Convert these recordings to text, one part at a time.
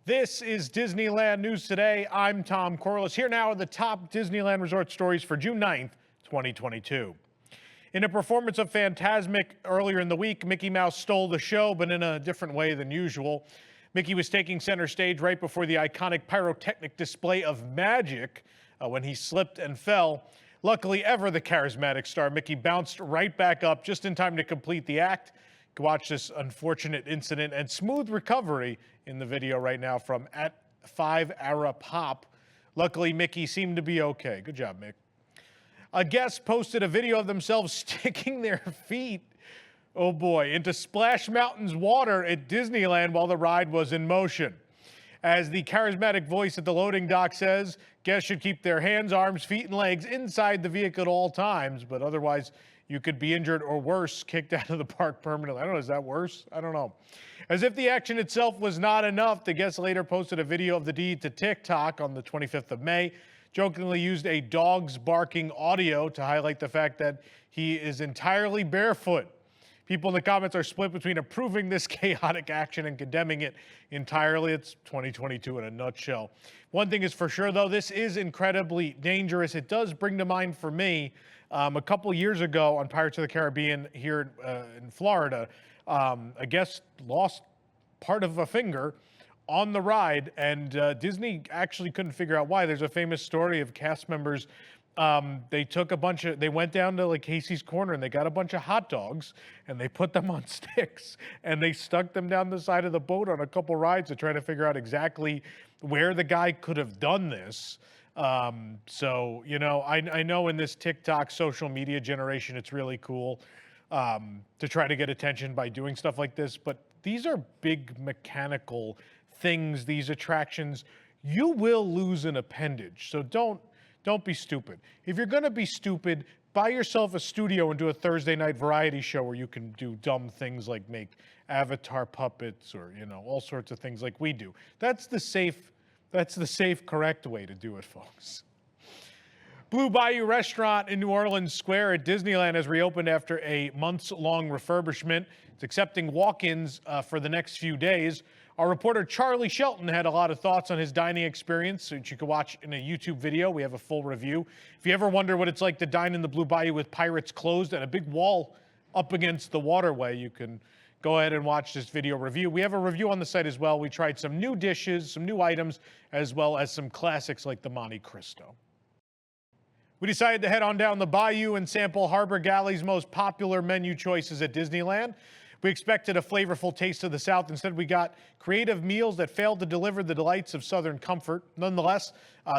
This is Disneyland News Today. I'm Tom Corliss. Here now are the top Disneyland Resort stories for June 9th, 2022. In a performance of Fantasmic earlier in the week, Mickey Mouse stole the show, but in a different way than usual. Mickey was taking center stage right before the iconic pyrotechnic display of magic when he slipped and fell. Luckily, ever the charismatic star, Mickey bounced right back up just in time to complete the act. You can watch this unfortunate incident and smooth recovery in the video right now from @5AraPop. Luckily, Mickey seemed to be okay. Good job, Mick. A guest posted a video of themselves sticking their feet, oh boy, into Splash Mountain's water at Disneyland while the ride was in motion. As the charismatic voice at the loading dock says, guests should keep their hands, arms, feet, and legs inside the vehicle at all times, but otherwise you could be injured or worse, kicked out of the park permanently. I don't know, is that worse? I don't know. As if the action itself was not enough, the guest later posted a video of the deed to TikTok on the 25th of May, jokingly used a dog's barking audio to highlight the fact that he is entirely barefoot. People in the comments are split between approving this chaotic action and condemning it entirely. It's 2022 in a nutshell. One thing is for sure, though, this is incredibly dangerous. It does bring to mind for me a couple years ago on Pirates of the Caribbean here in Florida, a guest lost part of a finger on the ride, and Disney actually couldn't figure out why. There's a famous story of cast members. They went down to like Casey's Corner and they got a bunch of hot dogs and they put them on sticks and they stuck them down the side of the boat on a couple rides to try to figure out exactly where the guy could have done this. So, you know, I know in this TikTok social media generation, it's really cool to try to get attention by doing stuff like this. But these are big mechanical things, these attractions. You will lose an appendage. So don't be stupid. If you're going to be stupid, buy yourself a studio and do a Thursday night variety show where you can do dumb things like make avatar puppets or, you know, all sorts of things like we do. That's the safe, correct way to do it, folks. Blue Bayou restaurant in New Orleans Square at Disneyland has reopened after a months-long refurbishment. It's accepting walk-ins for the next few days. Our reporter Charlie Shelton had a lot of thoughts on his dining experience, which you can watch in a YouTube video. We have a full review. If you ever wonder what it's like to dine in the Blue Bayou with pirates closed and a big wall up against the waterway, you can go ahead and watch this video review. We have a review on the site as well. We tried some new dishes, some new items, as well as some classics like the Monte Cristo. We decided to head on down the Bayou and sample Harbor Galley's most popular menu choices at Disneyland. We expected a flavorful taste of the South. Instead, we got creative meals that failed to deliver the delights of Southern comfort. Nonetheless,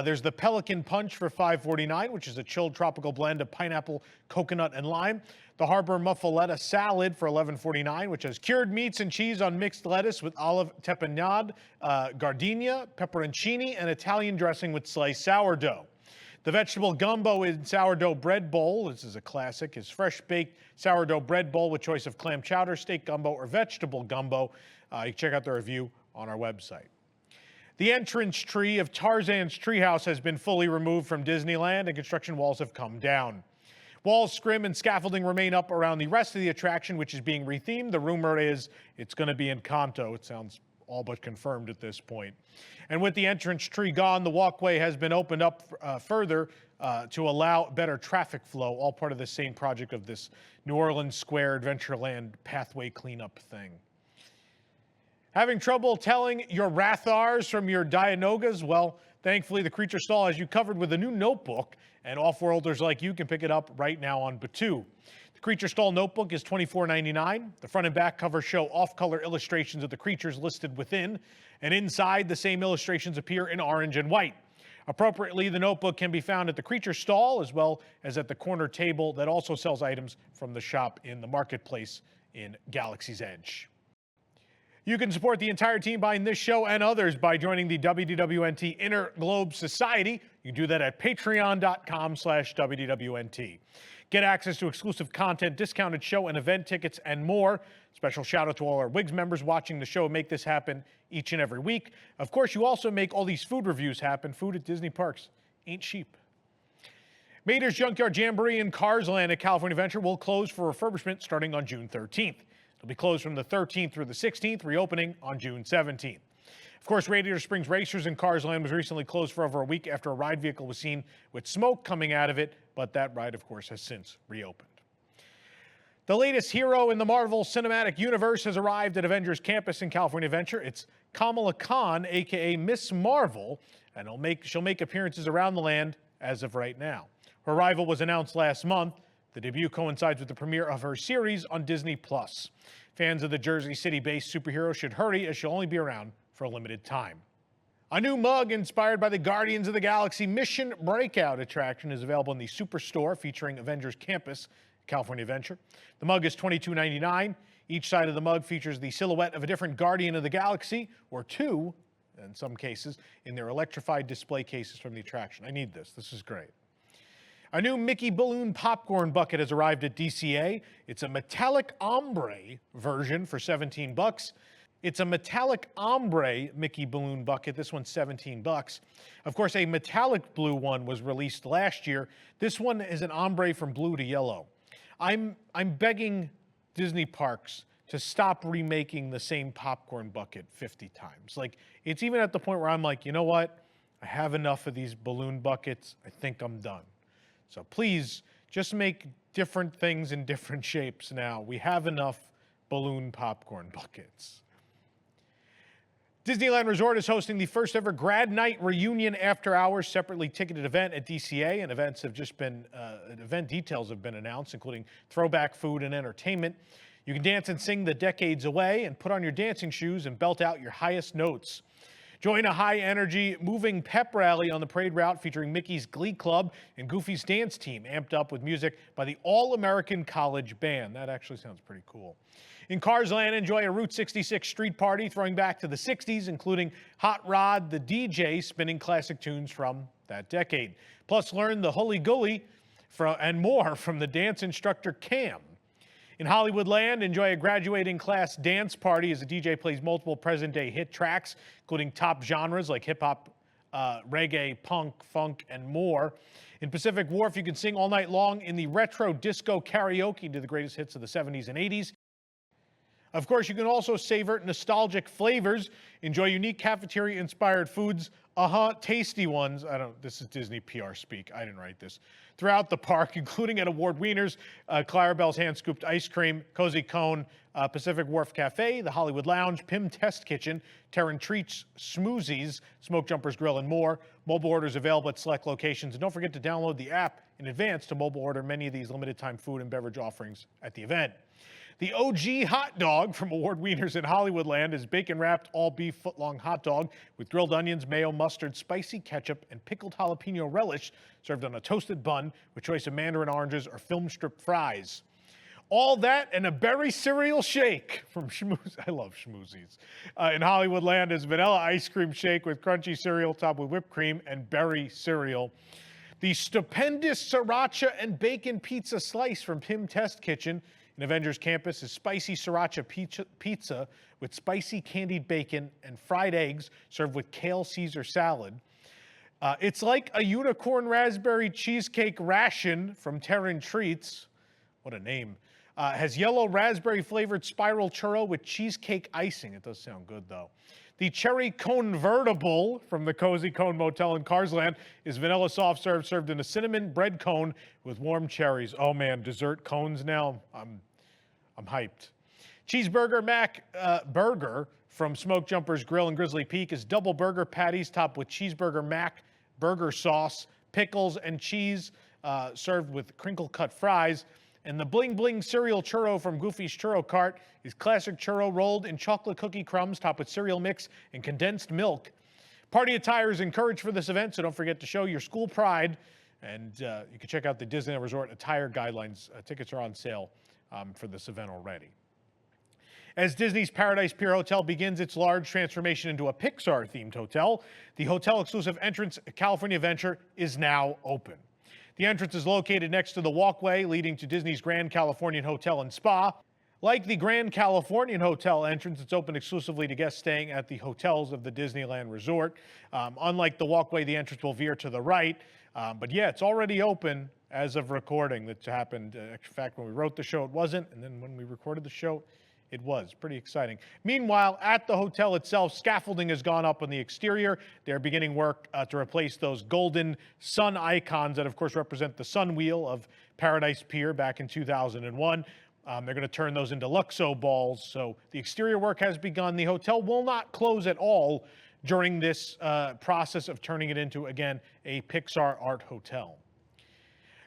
there's the Pelican Punch for $5.49, which is a chilled tropical blend of pineapple, coconut, and lime. The Harbor Muffaletta Salad for $11.49, which has cured meats and cheese on mixed lettuce with olive tapenade, gardenia, pepperoncini, and Italian dressing with sliced sourdough. The vegetable gumbo in sourdough bread bowl, this is a classic, is fresh-baked sourdough bread bowl with choice of clam chowder, steak gumbo, or vegetable gumbo. You can check out the review on our website. The entrance tree of Tarzan's Treehouse has been fully removed from Disneyland, and construction walls have come down. Walls, scrim, and scaffolding remain up around the rest of the attraction, which is being rethemed. The rumor is it's going to be Encanto. It sounds all but confirmed at this point. And with the entrance tree gone, the walkway has been opened up further to allow better traffic flow, all part of the same project of this New Orleans Square Adventureland pathway cleanup thing. Having trouble telling your Rathars from your Dianogas? Well, thankfully, the Creature Stall has you covered with a new notebook, and off-worlders like you can pick it up right now on Batu. The Creature Stall notebook is $24.99. The front and back cover show off-color illustrations of the creatures listed within, and inside, the same illustrations appear in orange and white. Appropriately, the notebook can be found at the Creature Stall as well as at the corner table that also sells items from the shop in the marketplace in Galaxy's Edge. You can support the entire team behind this show and others by joining the WDWNT Inner Globe Society. You can do that at patreon.com/WDWNT. Get access to exclusive content, discounted show and event tickets, and more. Special shout out to all our WIGS members watching the show and make this happen each and every week. Of course, you also make all these food reviews happen. Food at Disney parks ain't cheap. Mater's Junkyard Jamboree in Cars Land at California Adventure will close for refurbishment starting on June 13th. It'll be closed from the 13th through the 16th, reopening on June 17th. Of course, Radiator Springs Racers in Cars Land was recently closed for over a week after a ride vehicle was seen with smoke coming out of it, but that ride, of course, has since reopened. The latest hero in the Marvel Cinematic Universe has arrived at Avengers Campus in California Adventure. It's Kamala Khan, a.k.a. Miss Marvel, and she'll make appearances around the land as of right now. Her arrival was announced last month. The debut coincides with the premiere of her series on Disney+. Fans of the Jersey City-based superhero should hurry, as she'll only be around for a limited time. A new mug inspired by the Guardians of the Galaxy Mission Breakout attraction is available in the Superstore featuring Avengers Campus, California Adventure. The mug is $22.99. Each side of the mug features the silhouette of a different Guardian of the Galaxy, or two, in some cases, in their electrified display cases from the attraction. I need this. This is great. A new Mickey Balloon popcorn bucket has arrived at DCA. It's a metallic ombre version for $17. It's a metallic ombre Mickey Balloon bucket. This one's $17. Of course, a metallic blue one was released last year. This one is an ombre from blue to yellow. I'm begging Disney parks to stop remaking the same popcorn bucket 50 times. Like, it's even at the point where I'm like, you know what? I have enough of these balloon buckets. I think I'm done. So please, just make different things in different shapes now. We have enough balloon popcorn buckets. Disneyland Resort is hosting the first ever Grad Nite Reunion after hours separately ticketed event at DCA, and event details have been announced, including throwback food and entertainment. You can dance and sing the decades away and put on your dancing shoes and belt out your highest notes. Join a high-energy, moving pep rally on the parade route featuring Mickey's Glee Club and Goofy's dance team, amped up with music by the All-American College Band. That actually sounds pretty cool. In Cars Land, enjoy a Route 66 street party throwing back to the 60s, including Hot Rod, the DJ, spinning classic tunes from that decade. Plus, learn the Hully Gully and more from the dance instructor Cam. In Hollywood Land, enjoy a graduating class dance party as the DJ plays multiple present-day hit tracks, including top genres like hip-hop, reggae, punk, funk, and more. In Pacific Wharf, you can sing all night long in the retro disco karaoke to the greatest hits of the 70s and 80s. Of course, you can also savor nostalgic flavors, enjoy unique cafeteria-inspired foods, tasty ones. This is Disney PR speak. I didn't write this. Throughout the park, including at Award Wieners, Clarabelle's hand-scooped ice cream, Cozy Cone, Pacific Wharf Cafe, the Hollywood Lounge, Pym Test Kitchen, Terran Treats, Smoothies, Smoke Jumpers Grill, and more. Mobile orders available at select locations. And don't forget to download the app in advance to mobile order many of these limited-time food and beverage offerings at the event. The OG hot dog from Award Wieners in Hollywoodland is bacon-wrapped all-beef foot-long hot dog with grilled onions, mayo, mustard, spicy ketchup, and pickled jalapeno relish, served on a toasted bun with choice of mandarin oranges or film strip fries. All that and a berry cereal shake from Schmoozies. I love Schmoozies. In Hollywoodland is vanilla ice cream shake with crunchy cereal topped with whipped cream and berry cereal. The stupendous sriracha and bacon pizza slice from Pym Test Kitchen in Avengers Campus is spicy sriracha pizza with spicy candied bacon and fried eggs served with kale Caesar salad. It's like a unicorn raspberry cheesecake ration from Terran Treats. What a name. Has yellow raspberry flavored spiral churro with cheesecake icing. It does sound good though. The cherry convertible from the Cozy Cone Motel in Carsland is vanilla soft serve served in a cinnamon bread cone with warm cherries. Oh man, dessert cones now. I'm hyped. Cheeseburger Mac Burger from Smoke Jumpers Grill and Grizzly Peak is double burger patties topped with cheeseburger Mac burger sauce, pickles, and cheese served with crinkle cut fries. And the Bling Bling cereal churro from Goofy's Churro Cart is classic churro rolled in chocolate cookie crumbs topped with cereal mix and condensed milk. Party attire is encouraged for this event, so don't forget to show your school pride. And you can check out the Disneyland Resort attire guidelines. Tickets are on sale for this event already. As Disney's Paradise Pier Hotel begins its large transformation into a Pixar-themed hotel, the hotel-exclusive entrance California Adventure is now open. The entrance is located next to the walkway leading to Disney's Grand Californian Hotel and Spa. Like the Grand Californian Hotel entrance, it's open exclusively to guests staying at the hotels of the Disneyland Resort. Unlike the walkway, the entrance will veer to the right. But yeah, it's already open as of recording. That happened. In fact, when we wrote the show, it wasn't. And then when we recorded the show, It was pretty exciting. Meanwhile, at the hotel itself, scaffolding has gone up on the exterior. They're beginning work to replace those golden sun icons that, of course, represent the sun wheel of Paradise Pier back in 2001. They're going to turn those into Luxo balls. So the exterior work has begun. The hotel will not close at all during this process of turning it into, again, a Pixar art hotel.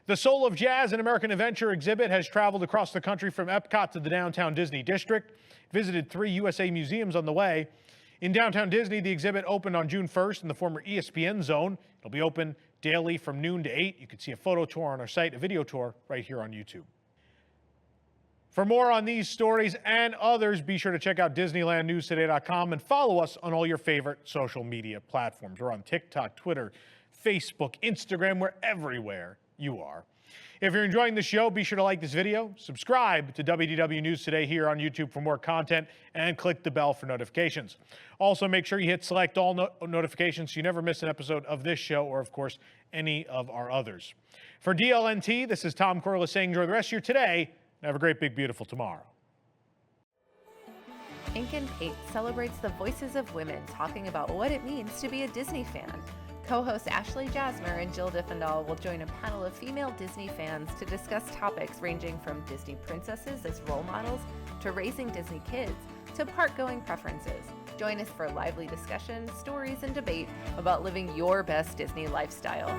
The Soul of Jazz and American Adventure exhibit has traveled across the country from Epcot to the downtown Disney district, visited 3 USA museums on the way. In downtown Disney, the exhibit opened on June 1st in the former ESPN zone. It'll be open daily from noon to 8. You can see a photo tour on our site, a video tour right here on YouTube. For more on these stories and others, be sure to check out DisneylandNewsToday.com and follow us on all your favorite social media platforms. We're on TikTok, Twitter, Facebook, Instagram. We're everywhere you are. If you're enjoying the show, be sure to like this video, subscribe to WDW News Today here on YouTube for more content, and click the bell for notifications. Also, make sure you hit select all notifications so you never miss an episode of this show or, of course, any of our others. For DLNT, this is Tom Corliss saying enjoy the rest of your today and have a great, big, beautiful tomorrow. Ink and Paint celebrates the voices of women talking about what it means to be a Disney fan. Co-hosts Ashley Jasmer and Jill Diffendahl will join a panel of female Disney fans to discuss topics ranging from Disney princesses as role models to raising Disney kids to park-going preferences. Join us for lively discussion, stories, and debate about living your best Disney lifestyle.